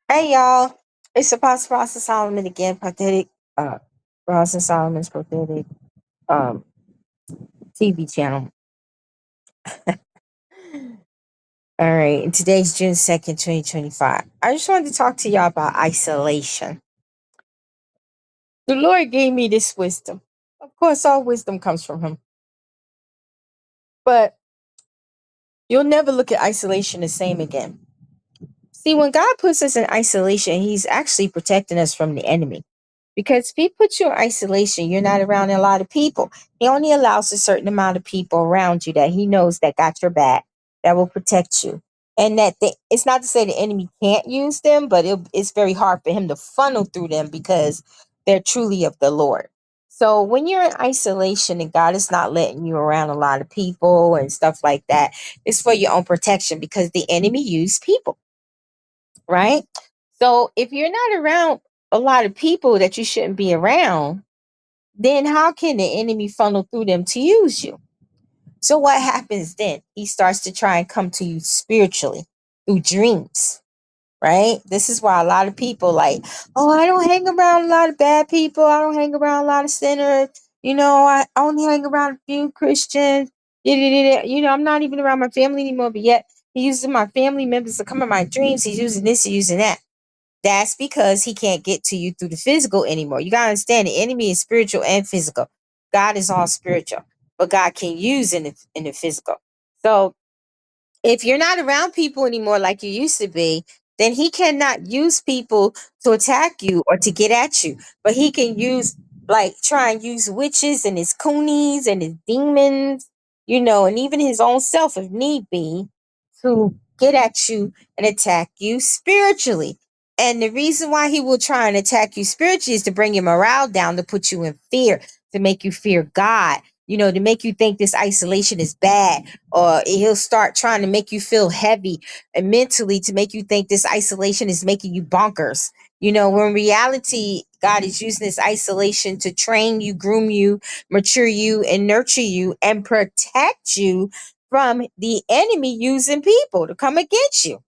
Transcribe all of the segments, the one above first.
Hey y'all, it's Apostle Ross and Solomon again, Prophetic, Ross and Solomon's Prophetic TV channel. All right, and today's June 2nd, 2025. I just wanted to talk to y'all about isolation. The Lord gave me this wisdom. Of course, all wisdom comes from Him, but you'll never look at isolation the same again. See, when God puts us in isolation, He's actually protecting us from the enemy. Because if he puts you in isolation, you're not around a lot of people. He only allows a certain amount of people around you that he knows that got your back, that will protect you. And it's not to say the enemy can't use them, but it's very hard for him to funnel through them because they're truly of the Lord. So when you're in isolation and God is not letting you around a lot of people and stuff like that, it's for your own protection because the enemy uses people, right? So if you're not around a lot of people that you shouldn't be around, then how can the enemy funnel through them to use you? So what happens then? He starts to try and come to you spiritually through dreams, right? This is why a lot of people like, oh, I don't hang around a lot of bad people. I don't hang around a lot of sinners. I only hang around a few Christians. I'm not even around my family anymore, but yet he uses my family members to come in my dreams. He's using this, he's using that. That's because he can't get to you through the physical anymore. You gotta understand the enemy is spiritual and physical. God is all spiritual, but God can use in the physical. So if you're not around people anymore like you used to be, then he cannot use people to attack you or to get at you. But he can try and use witches and his coonies and his demons, and even his own self if need be, to get at you and attack you spiritually. And the reason why he will try and attack you spiritually is to bring your morale down, to put you in fear, to make you fear God, to make you think this isolation is bad, or he'll start trying to make you feel heavy and mentally to make you think this isolation is making you bonkers. When in reality, God is using this isolation to train you, groom you, mature you, and nurture you and protect you from the enemy using people to come against you.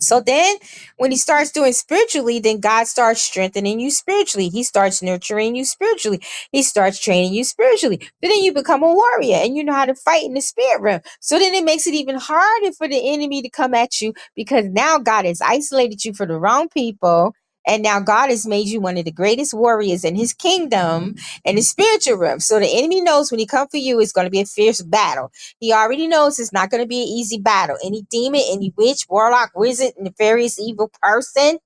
So then when he starts doing spiritually, then God starts strengthening you spiritually. He starts nurturing you spiritually. He starts training you spiritually. So then you become a warrior and you know how to fight in the spirit realm. So then it makes it even harder for the enemy to come at you because now God has isolated you for the wrong people. And now God has made you one of the greatest warriors in his kingdom and the spiritual realm. So the enemy knows when he comes for you, it's going to be a fierce battle. He already knows it's not going to be an easy battle. Any demon, any witch, warlock, wizard, nefarious evil person,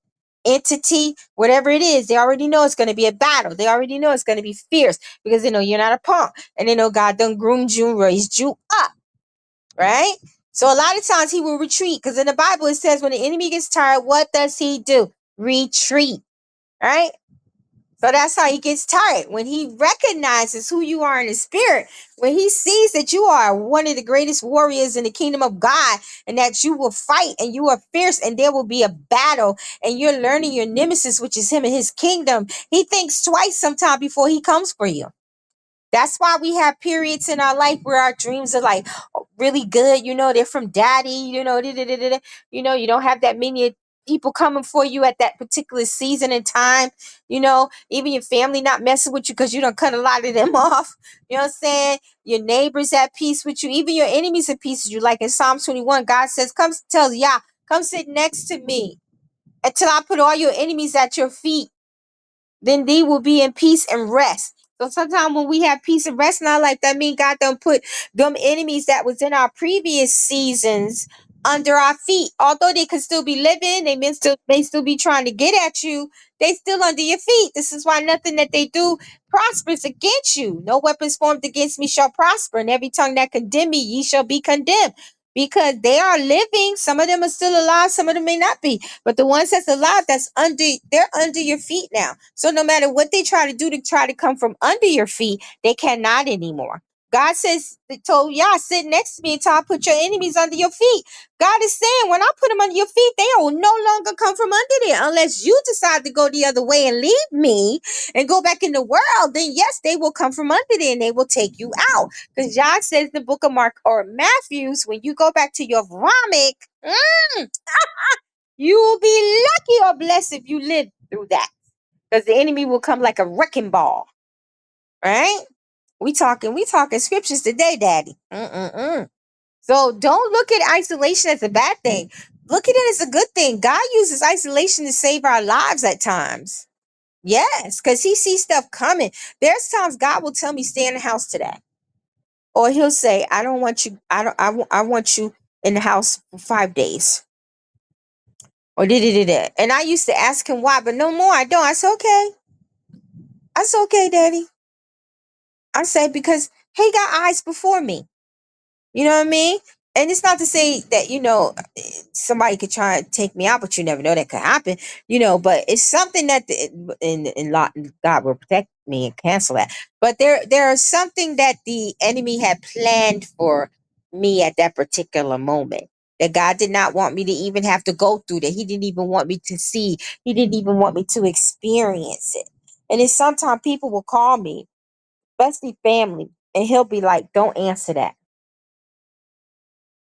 entity, whatever it is, they already know it's going to be a battle. They already know it's going to be fierce because they know you're not a punk. And they know God done groomed you and raised you up, right? So a lot of times he will retreat because in the Bible it says when the enemy gets tired, what does he do? Retreat, right? So that's how he gets tired. When he recognizes who you are in the spirit, when he sees that you are one of the greatest warriors in the kingdom of God and that you will fight and you are fierce and there will be a battle and you're learning your nemesis, which is him and his kingdom, he thinks twice sometime before he comes for you. That's why we have periods in our life where our dreams are like really good. They're from daddy, you don't have that many people coming for you at that particular season and time. Even your family not messing with you because you don't cut a lot of them off. You know what I'm saying? Your neighbors at peace with you. Even your enemies at peace with you. Like in Psalm 21, God says, come tell Yah, come sit next to me until I put all your enemies at your feet, then they will be in peace and rest. So sometimes when we have peace and rest in our life, that means God don't put them enemies that was in our previous seasons under our feet. Although they could still be living, they may still be trying to get at you. They still under your feet. This is why nothing that they do prospers against you. No weapons formed against me shall prosper, and every tongue that condemn me, ye shall be condemned. Because they are living. Some of them are still alive, some of them may not be. But the ones that's alive, they're under your feet now. So no matter what they try to do to try to come from under your feet, they cannot anymore. God says, told y'all, sit next to me until I put your enemies under your feet. God is saying, when I put them under your feet, they will no longer come from under there unless you decide to go the other way and leave me and go back in the world. Then yes, they will come from under there and they will take you out. Because John says in the book of Mark or Matthews, when you go back to your vomit, You will be lucky or blessed if you live through that. Because the enemy will come like a wrecking ball. Right? We talking scriptures today, Daddy. Mm-mm-mm. So don't look at isolation as a bad thing. Look at it as a good thing. God uses isolation to save our lives at times. Yes, because he sees stuff coming. There's times God will tell me stay in the house today. Or he'll say, I don't want you, I want you in the house for 5 days. Or da. And I used to ask him why, but no more. I don't. I said, okay. I said, okay, Daddy. I said, because he got eyes before me. You know what I mean? And it's not to say that, somebody could try and take me out, but you never know that could happen, but it's something that God will protect me and cancel that. But there is something that the enemy had planned for me at that particular moment that God did not want me to even have to go through, that he didn't even want me to see. He didn't even want me to experience it. And it's sometimes people will call me, especially family, and he'll be like, don't answer that.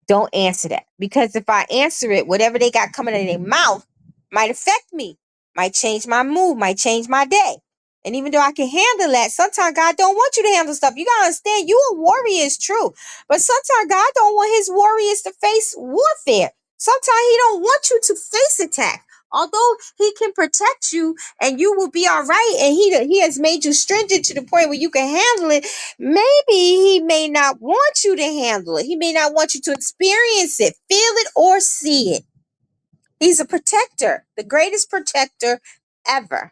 Don't answer that. Because if I answer it, whatever they got coming in their mouth might affect me, might change my mood, might change my day. And even though I can handle that, sometimes God don't want you to handle stuff. You gotta understand, you a warrior is true. But sometimes God don't want his warriors to face warfare. Sometimes he don't want you to face attack. Although he can protect you and you will be all right, and he has made you stringent to the point where you can handle it, maybe he may not want you to handle it. He may not want you to experience it, feel it, or see it. He's a protector, the greatest protector ever.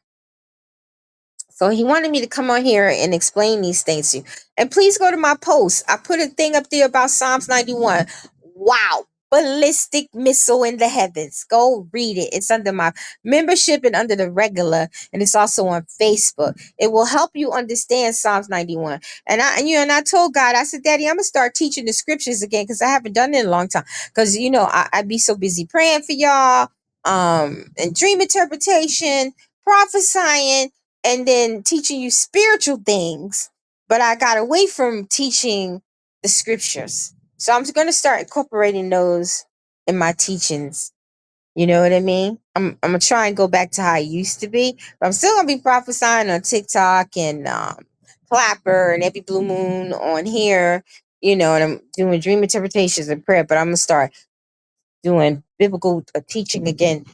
So he wanted me to come on here and explain these things to you. And please go to my post. I put a thing up there about Psalms 91. Wow. Ballistic missile in the heavens. Go read it. It's under my membership and under the regular, and it's also on Facebook. It will help you understand Psalms 91. And I told God, I said, Daddy, I'm gonna start teaching the scriptures again because I haven't done it in a long time. Because I'd be so busy praying for y'all, and dream interpretation, prophesying, and then teaching you spiritual things, but I got away from teaching the scriptures. So I'm going to start incorporating those in my teachings. You know what I mean? I'm going to try and go back to how I used to be, but I'm still going to be prophesying on TikTok and Clapper and every blue moon on here, and I'm doing dream interpretations and prayer, but I'm going to start doing biblical teaching again,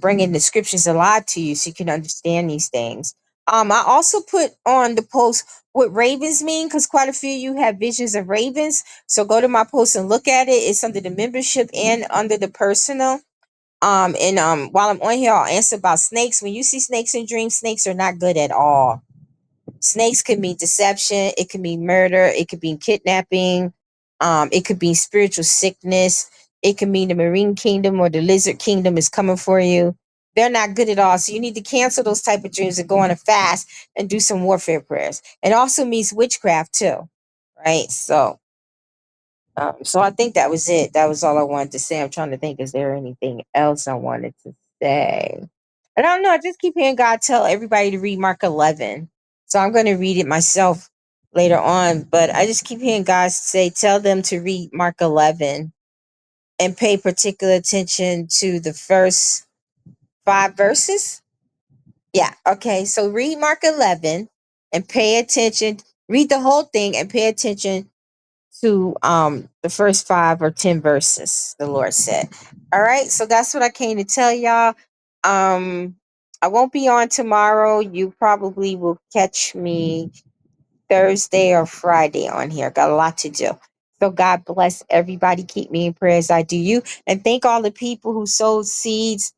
bringing the scriptures alive to you so you can understand these things. I also put on the post what ravens mean, because quite a few of you have visions of ravens. So go to my post and look at it. It's under the membership and under the personal. And while I'm on here, I'll answer about snakes. When you see snakes in dreams, snakes are not good at all. Snakes could mean deception. It could mean murder. It could mean kidnapping. It could be spiritual sickness. It could mean the marine kingdom or the lizard kingdom is coming for you. They're not good at all. So you need to cancel those type of dreams and go on a fast and do some warfare prayers. It also means witchcraft too, right? So I think that was it. That was all I wanted to say. I'm trying to think, is there anything else I wanted to say? And I don't know. I just keep hearing God tell everybody to read Mark 11. So I'm going to read it myself later on. But I just keep hearing God say, tell them to read Mark 11 and pay particular attention to the first 5 verses. Yeah. Okay. So read Mark 11 and pay attention. Read the whole thing and pay attention to the first 5 or 10 verses, the Lord said. All right, so that's what I came to tell y'all. I won't be on tomorrow. You probably will catch me Thursday or Friday on here. Got a lot to do. So God bless everybody. Keep me in prayer as I do you. And thank all the people who sowed seeds,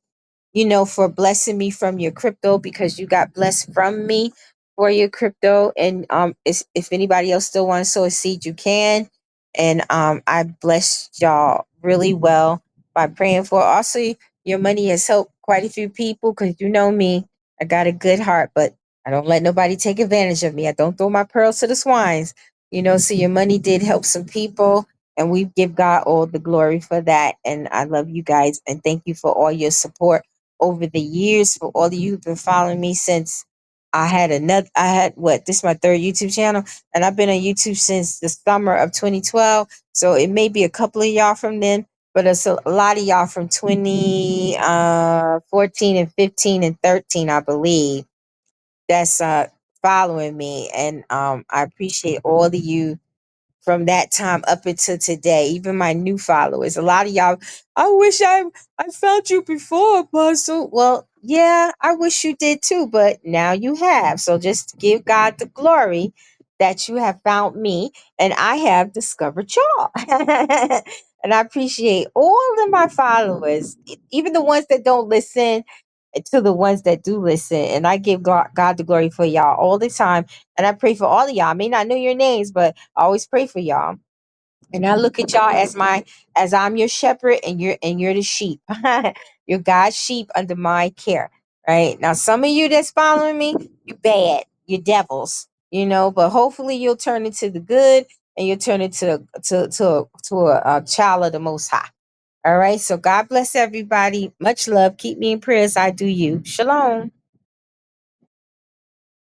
for blessing me from your crypto, because you got blessed from me for your crypto. And if anybody else still wants to sow a seed, you can. And I blessed y'all really well by praying for. Also, your money has helped quite a few people, because you know me, I got a good heart, but I don't let nobody take advantage of me. I don't throw my pearls to the swines. So your money did help some people, and we give God all the glory for that. And I love you guys, and thank you for all your support over the years, for all of you who've been following me since this is my third YouTube channel, and I've been on YouTube since the summer of 2012. So it may be a couple of y'all from then, but it's a lot of y'all from 2014 and 15 and 13, I believe, that's following me. And I appreciate all of you from that time up until today, even my new followers. A lot of y'all, I wish I found you before, Apostle. Well, yeah, I wish you did too, but now you have. So just give God the glory that you have found me and I have discovered y'all. And I appreciate all of my followers, even the ones that don't listen, to the ones that do listen. And I give God the glory for y'all all the time. And I pray for all of y'all. I may not know your names, but I always pray for y'all. And I look at y'all as I'm your shepherd and you're the sheep. You're God's sheep under my care. Right? Now some of you that's following me, you bad. You're devils. But hopefully you'll turn into the good and you'll turn into a child of the most high. All right. So God bless everybody. Much love. Keep me in prayers. I do you. Shalom.